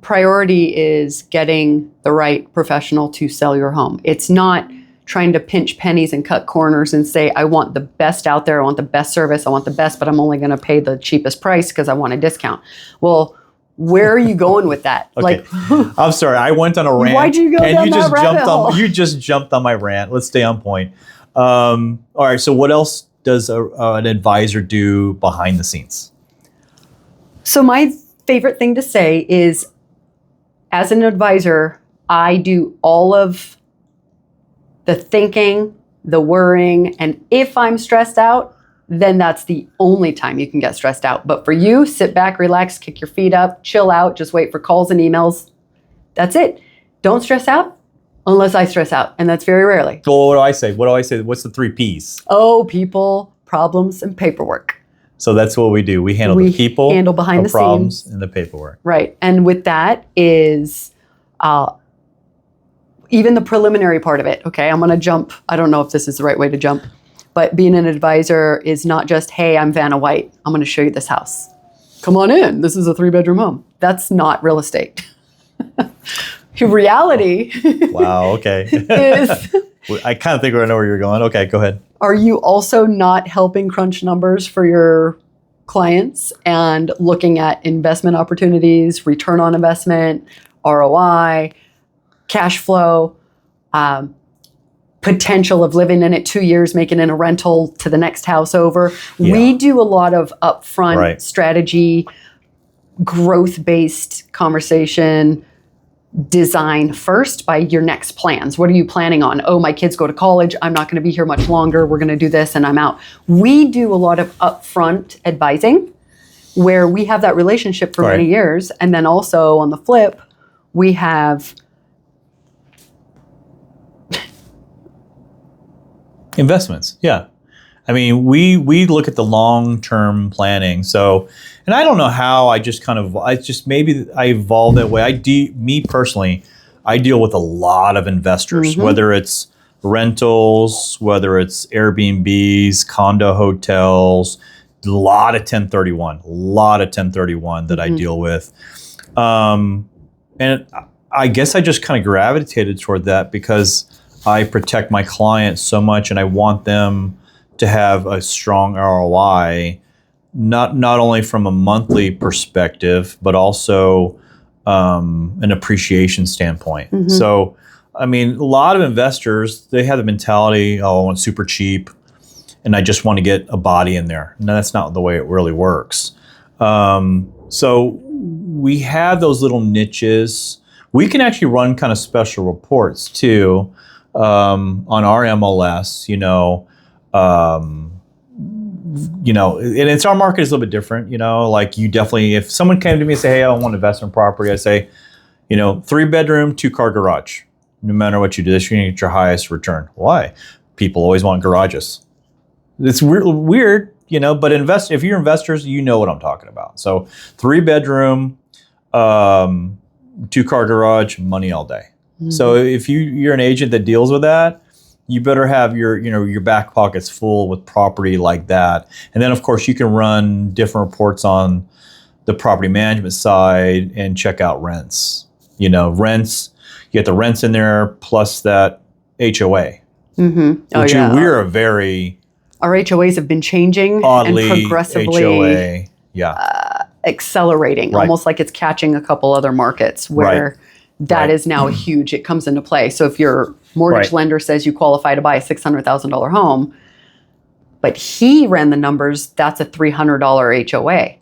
B: Priority is getting the right professional to sell your home. It's not trying to pinch pennies and cut corners and say, I want the best out there. I want the best service. I want the best, but I'm only going to pay the cheapest price because I want a discount. Well, where are you going with that?
A: Okay. I'm sorry. I went on a rant.
B: Why'd you go down that rabbit hole?
A: You just jumped on my rant. Let's stay on point. All right. So what else does an advisor do behind the scenes?
B: So my favorite thing to say is, as an advisor, I do all of the thinking, the worrying, and if I'm stressed out, then that's the only time you can get stressed out. But for you, sit back, relax, kick your feet up, chill out, just wait for calls and emails. That's it. Don't stress out unless I stress out, and that's very rarely.
A: Well, what do I say? What's the 3 Ps?
B: Oh, people, problems, and paperwork.
A: So that's what we do. We handle the people,
B: handle behind the
A: problems,
B: scenes,
A: and the paperwork.
B: Right. And with that is Even the preliminary part of it. Okay, I'm going to jump. I don't know if this is the right way to jump, but being an advisor is not just, hey, I'm Vanna White. I'm going to show you this house. Come on in. This is a 3-bedroom home. That's not real estate. Reality.
A: Wow. Okay.
B: is,
A: I kind of think I know where you're going. Okay, go ahead.
B: are you also not helping crunch numbers for your clients and looking at investment opportunities, return on investment, ROI, cash flow, potential of living in it 2 years, making it a rental to the next house over?
A: Yeah.
B: We do a lot of upfront
A: Right.
B: strategy, growth-based conversation, design first by your next plans. What are you planning on? Oh, my kids go to college. I'm not going to be here much longer. We're going to do this and I'm out. We do a lot of upfront advising where we have that relationship for
A: Right.
B: many years. And then also on the flip, we have
A: Investments. Yeah. I mean, we look at the long-term planning. So, and I don't know how maybe I evolved that way. Me personally, I deal with a lot of investors, whether it's rentals, whether it's Airbnbs, condo hotels, a lot of 1031 that I deal with. And I guess I just kind of gravitated toward that because I protect my clients so much and I want them to have a strong ROI, not only from a monthly perspective, but also an appreciation standpoint. So, I mean, a lot of investors, they have the mentality, oh, I want super cheap and I just want to get a body in there. No, that's not the way it really works. So we have those little niches. We can actually run kind of special reports too on our MLS, and it's our market is a little bit different, like you definitely, if someone came to me and say, hey, I want investment property, I say, 3-bedroom, 2-car garage. No matter what you do, this you're gonna get your highest return. Why? People always want garages. It's weird, but if you're investors, you know what I'm talking about. So 3-bedroom, 2-car garage, money all day. So if you're an agent that deals with that, you better have your back pockets full with property like that. And then of course you can run different reports on the property management side and check out rents. Rents, you get the rents in there plus that HOA. Which we're a very
B: our HOAs have been changing
A: oddly
B: and progressively
A: HOA,
B: accelerating,
A: Right.
B: almost like it's catching a couple other markets where that is now huge. It comes into play. So if your mortgage lender says you qualify to buy a $600,000 home, but he ran the numbers, that's a $300 HOA.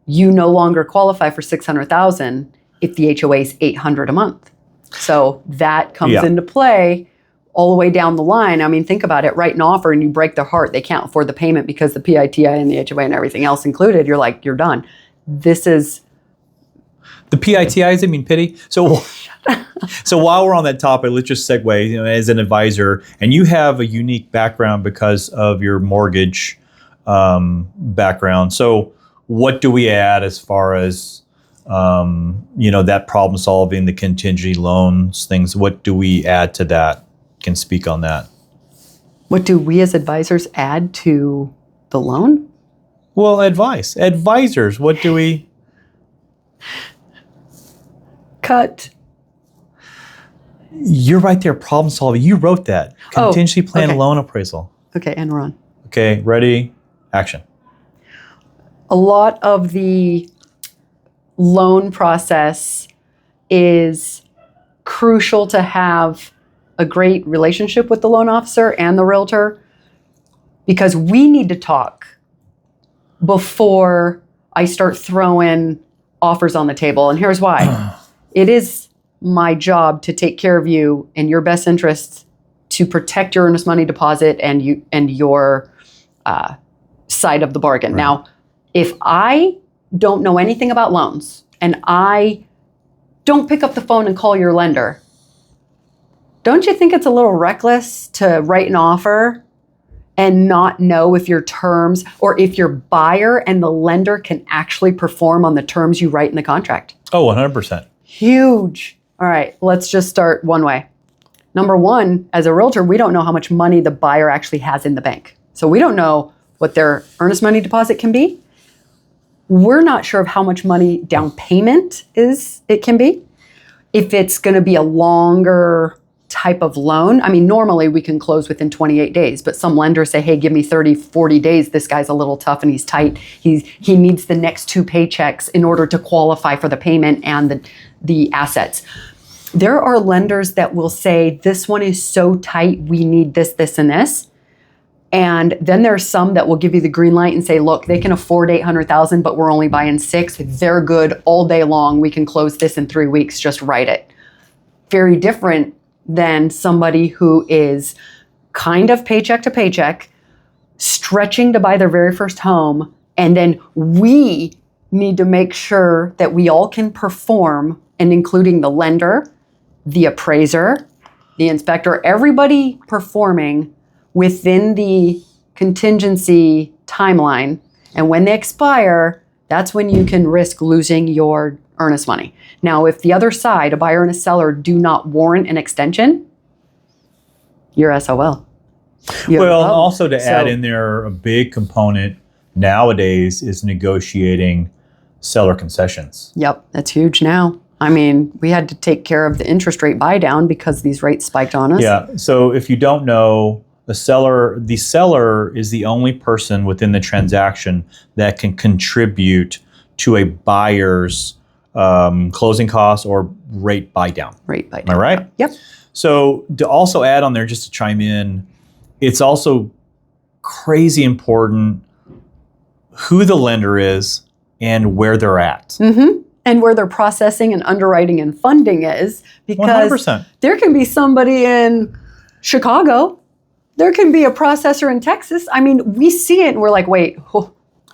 B: You no longer qualify for $600,000 if the HOA is $800 a month. So that comes into play all the way down the line. I mean, think about it, write an offer and you break their heart. They can't afford the payment because the PITI and the HOA and everything else included. You're like, you're done. This is...
A: The PITIs, I mean pity. So while we're on that topic, let's just segue, as an advisor, and you have a unique background because of your mortgage background. So what do we add as far as, that problem solving, the contingency loans, things, what do we add to that? Can speak on that.
B: What do we as advisors add to the loan?
A: Well, advisors, what do we...
B: Cut.
A: You're right there, problem solving. You wrote that. Contingency plan loan appraisal.
B: Okay, and we're on.
A: Okay, ready, action.
B: A lot of the loan process is crucial to have a great relationship with the loan officer and the realtor because we need to talk before I start throwing offers on the table. And here's why. It is my job to take care of you in your best interests to protect your earnest money deposit and your side of the bargain.
A: Right.
B: Now, if I don't know anything about loans and I don't pick up the phone and call your lender, don't you think it's a little reckless to write an offer and not know if your terms or if your buyer and the lender can actually perform on the terms you write in the contract?
A: Oh, 100%.
B: Huge All right, let's just start one way. Number one, as a realtor, we don't know how much money the buyer actually has in the bank. So we don't know what their earnest money deposit can be. We're not sure of how much money down payment it can be. If it's going to be a longer type of loan. I mean, normally we can close within 28 days, but some lenders say, hey, give me 30, 40 days. This guy's a little tough and he's tight. He needs the next 2 paychecks in order to qualify for the payment and the assets. There are lenders that will say, this one is so tight, we need this, this, and this. And then there's some that will give you the green light and say, look, they can afford $800,000, but we're only buying 6. They're good all day long. We can close this in 3 weeks. Just write it. Very different than somebody who is kind of paycheck to paycheck, stretching to buy their very first home. And then we need to make sure that we all can perform, and including the lender, the appraiser, the inspector, everybody performing within the contingency timeline. And when they expire, that's when you can risk losing your earnest money. Now, if the other side, a buyer and a seller, do not warrant an extension, you're SOL.
A: Well, and also to add in there, a big component nowadays is negotiating seller concessions.
B: Yep, that's huge now. I mean, we had to take care of the interest rate buy down because these rates spiked on us.
A: Yeah, so if you don't know, the seller is the only person within the transaction that can contribute to a buyer's closing costs or rate buy down.
B: Rate buy down.
A: Am I right?
B: Yep.
A: So to also add on there, just to chime in, it's also crazy important who the lender is and where they're at.
B: Mm-hmm. And where their processing and underwriting and funding is, because
A: 100%.
B: There can be somebody in Chicago, there can be a processor in Texas. I mean, we see it and we're like, wait,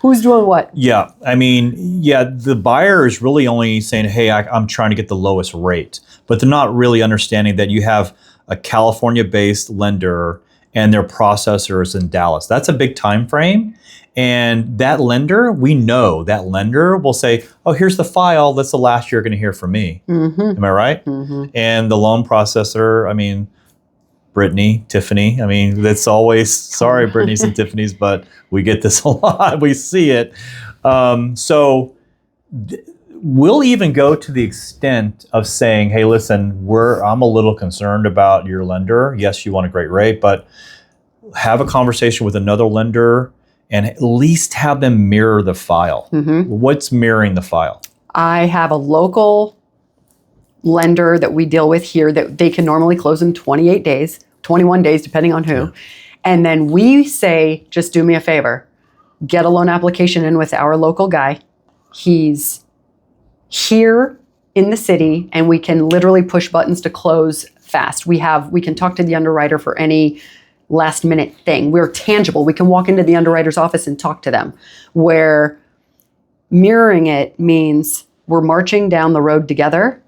B: who's doing what?
A: Yeah, I mean, the buyer is really only saying, hey, I'm trying to get the lowest rate, but they're not really understanding that you have a California-based lender and their processor is in Dallas. That's a big time frame. And that lender, we know that lender will say, oh, here's the file. That's the last you're going to hear from me.
B: Mm-hmm.
A: Am I right?
B: Mm-hmm.
A: And the loan processor, I mean, Brittany, Tiffany, I mean, that's always, sorry, Brittany's and Tiffany's, but we get this a lot. We see it. We'll even go to the extent of saying, hey, listen, I'm a little concerned about your lender. Yes, you want a great rate, but have a conversation with another lender and at least have them mirror the file.
B: Mm-hmm.
A: What's mirroring the file?
B: I have a local lender that we deal with here that they can normally close in 28 days, 21 days, depending on who. Yeah. And then we say, just do me a favor, get a loan application in with our local guy. He's here in the city and we can literally push buttons to close fast. We can talk to the underwriter for any last minute thing. We're tangible. We can walk into the underwriter's office and talk to them. Where mirroring it means we're marching down the road together,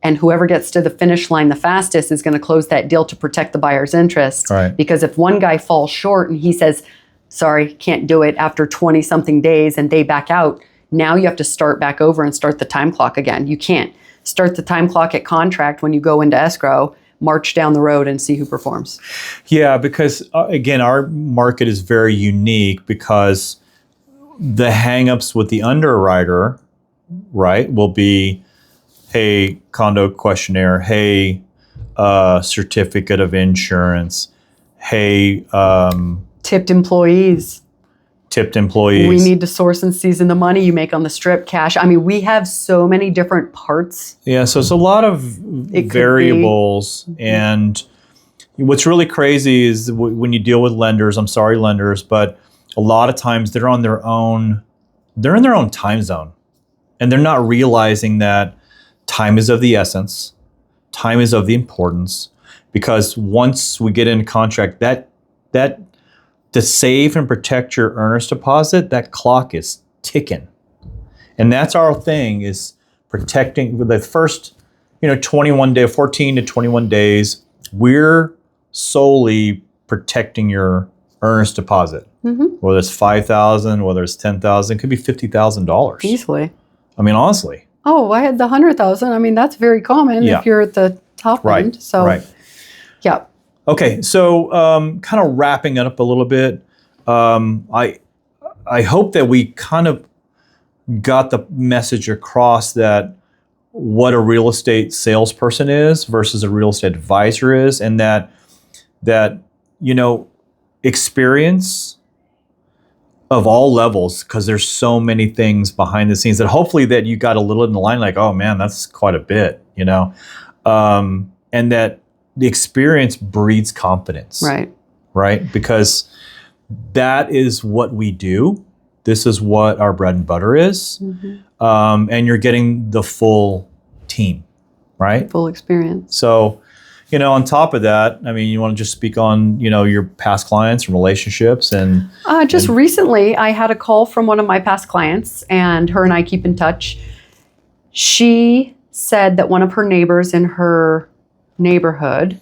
B: and whoever gets to the finish line the fastest is going to close that deal to protect the buyer's interest.
A: Right.
B: Because if one guy falls short and he says, sorry, can't do it after 20 something days, and they back out, now you have to start back over and start the time clock again. You can't start the time clock at contract when you go into escrow, march down the road and see who performs. Yeah,
A: because again, our market is very unique because the hangups with the underwriter, right, will be, hey, condo questionnaire, hey, certificate of insurance, hey,
B: tipped employees. We need to source and season the money you make on the strip, cash. I mean, we have so many different parts.
A: Yeah, so it's a lot of variables. And what's really crazy is when you deal with lenders, I'm sorry, lenders, but a lot of times they're in their own time zone. And they're not realizing that time is of the essence. Time is of the importance. Because once we get into contract, that to save and protect your earnest deposit, that clock is ticking. And that's our thing, is protecting the first, 14 to 21 days, we're solely protecting your earnest deposit. Mm-hmm. Whether it's $5,000, whether it's $10,000, it could be $50,000.
B: Easily.
A: I mean, honestly.
B: oh, I had the 100,000. I mean, that's very common
A: Yeah.
B: if you're at the top
A: Right.
B: end. So,
A: Right.
B: yeah.
A: Okay, so kind of wrapping it up a little bit, I hope that we kind of got the message across that what a real estate salesperson is versus a real estate advisor is, and that experience of all levels, because there's so many things behind the scenes that hopefully that you got a little in the line, like, oh man, that's quite a bit, and that the experience breeds confidence. Right? Because that is what we do. This is what our bread and butter is.
B: Mm-hmm.
A: And you're getting the full team, right?
B: Full experience.
A: So, on top of that, I mean, you want to just speak on, your past clients and relationships and...
B: Recently, I had a call from one of my past clients, and her and I keep in touch. She said that one of her neighbors in her neighborhood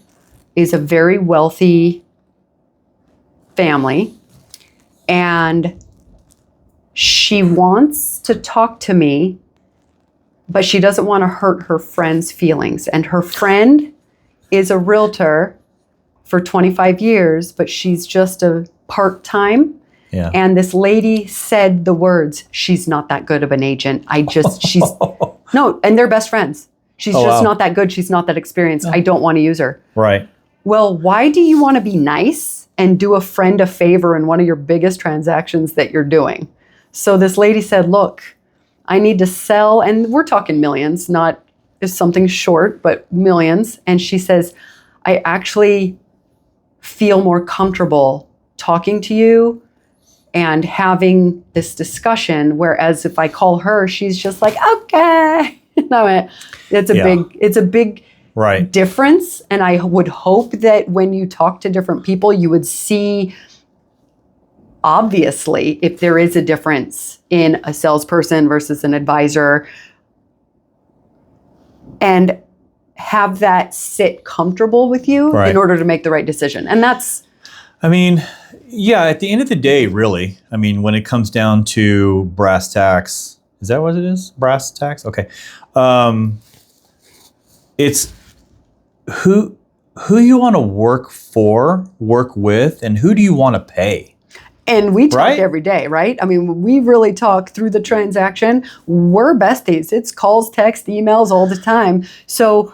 B: is a very wealthy family, and she wants to talk to me, but she doesn't want to hurt her friend's feelings. And her friend is a realtor for 25 years, but she's just a part-time.
A: Yeah.
B: And this lady said the words, she's not that good of an agent. No, and they're best friends. She's not that good. She's not that experienced. I don't want to use her.
A: Right.
B: Well, why do you want to be nice and do a friend a favor in one of your biggest transactions that you're doing? So this lady said, look, I need to sell, and we're talking millions, not if something short, but millions. And she says, I actually feel more comfortable talking to you and having this discussion, whereas if I call her, she's just like, okay. And I went, it's a big
A: right.
B: difference. And I would hope that when you talk to different people, you would see, obviously, if there is a difference in a salesperson versus an advisor, and have that sit comfortable with you in order to make the right decision. And that's...
A: I mean, yeah, at the end of the day, really, I mean, when it comes down to brass tacks, is that what it is? Brass tacks? Okay. It's who you want to work for, work with, and who do you want to pay?
B: And we talk every day, right? I mean, we really talk through the transaction. We're besties. It's calls, text, emails all the time. So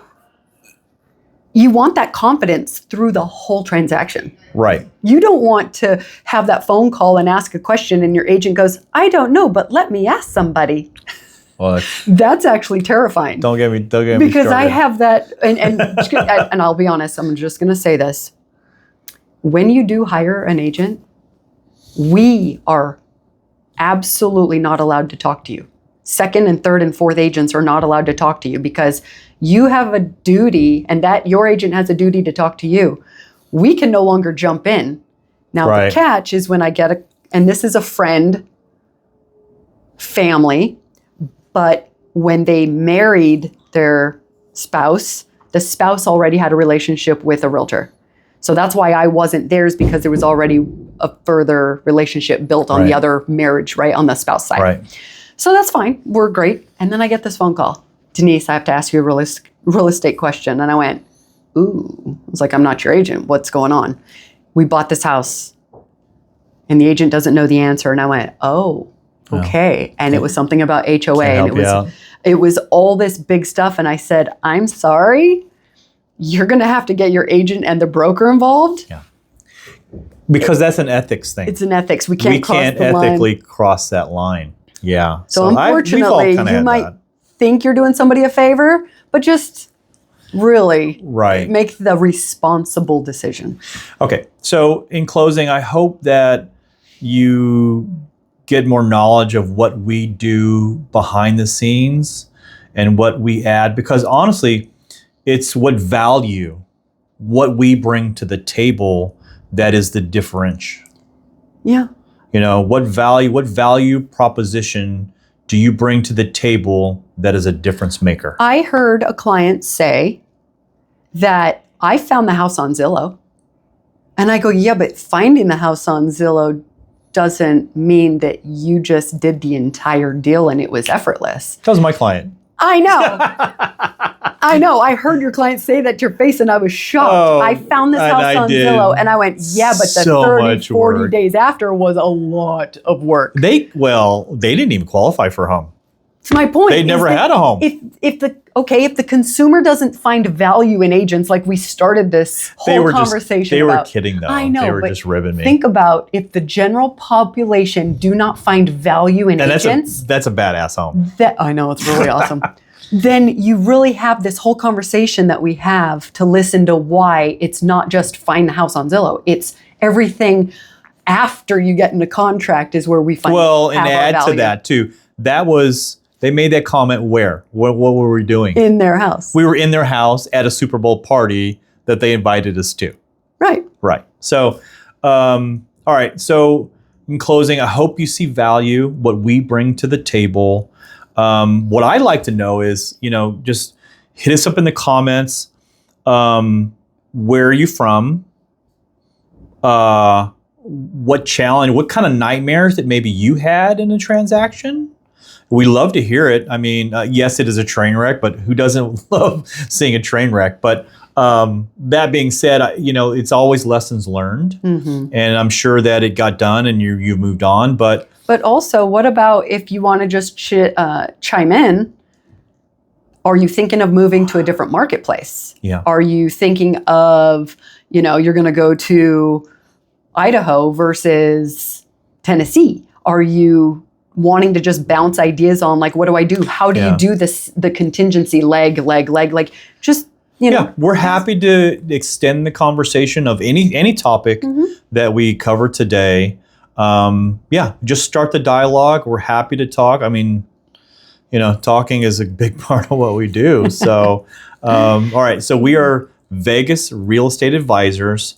B: you want that confidence through the whole transaction.
A: Right.
B: You don't want to have that phone call and ask a question and your agent goes, I don't know, but let me ask somebody.
A: Well,
B: that's actually terrifying.
A: Don't get me
B: because
A: started.
B: I have that, and I'll be honest, I'm just going to say this. When you do hire an agent, we are absolutely not allowed to talk to you. Second and third and fourth agents are not allowed to talk to you because you have a duty, and that your agent has a duty to talk to you. We can no longer jump in. Now, the catch is when I get and this is a friend, family, but when they married their spouse, the spouse already had a relationship with a realtor. So that's why I wasn't theirs, because there was already a further relationship built on the other marriage, on the spouse side.
A: Right.
B: So that's fine. We're great. And then I get this phone call. Denise, I have to ask you a real estate question. And I went, ooh. I was like, I'm not your agent. What's going on? We bought this house and the agent doesn't know the answer. And I went, oh, okay. And it was something about HOA. And it was all this big stuff. And I said, I'm sorry. You're going to have to get your agent and the broker involved.
A: Yeah. Because that's an ethics thing.
B: It's an ethics. We can't
A: ethically cross that line. Yeah.
B: So unfortunately, you might think you're doing somebody a favor, but just really make the responsible decision.
A: Okay. So in closing, I hope that you get more knowledge of what we do behind the scenes and what we add, because honestly, it's what we bring to the table that is the differential.
B: Yeah.
A: What value proposition do you bring to the table that is a difference maker?
B: I heard a client say that I found the house on Zillow. And I go, yeah, but finding the house on Zillow doesn't mean that you just did the entire deal and it was effortless.
A: That was my client.
B: I know. I know. I heard your client say that to your face and I was shocked.
A: Oh,
B: I found this
A: and
B: house
A: I
B: on
A: did.
B: Zillow and I went, yeah, but the
A: So
B: 30,
A: much
B: 40
A: work.
B: days after was a lot of work.
A: They didn't even qualify for a home.
B: So my point
A: They
B: is
A: never
B: that
A: had a home.
B: If the consumer doesn't find value in agents, like we started this whole conversation
A: They
B: about.
A: were kidding though.
B: I know,
A: They were
B: but
A: just ribbing me.
B: think about if the general population do not find value in
A: and
B: agents.
A: that's a badass home.
B: That I know, it's really awesome. Then you really have this whole conversation that we have to listen to why it's not just find the house on Zillow. It's everything after you get into contract is where we find
A: Well, and
B: have our
A: add to
B: value
A: that too. They made that comment where? What were we doing?
B: in their house.
A: We were in their house at a Super Bowl party that they invited us to.
B: Right.
A: Right. So, all right. So, in closing, I hope you see value, what we bring to the table. What I'd like to know is, just hit us up in the comments. Where are you from? What challenge, what kind of nightmares that maybe you had in a transaction? We love to hear it. I mean, yes, it is a train wreck, but who doesn't love seeing a train wreck? But that being said, it's always lessons learned,
B: Mm-hmm.
A: and I'm sure that it got done and you've moved on. But
B: also, what about if you want to just chime in? Are you thinking of moving to a different marketplace?
A: yeah,
B: Are you thinking of, you're going to go to Idaho versus Tennessee? Are you wanting to just bounce ideas on, like, what do I do? How do you do this? The contingency leg, like just,
A: yeah, we're happy to extend the conversation of any topic that we cover today. Just start the dialogue. We're happy to talk. I mean, talking is a big part of what we do. So, all right. So we are Vegas Real Estate Advisors,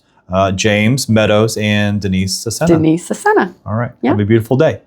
A: James Meadows and Denise Cesena.
B: Denise Cesena.
A: All right.
B: Yeah.
A: Have a beautiful day.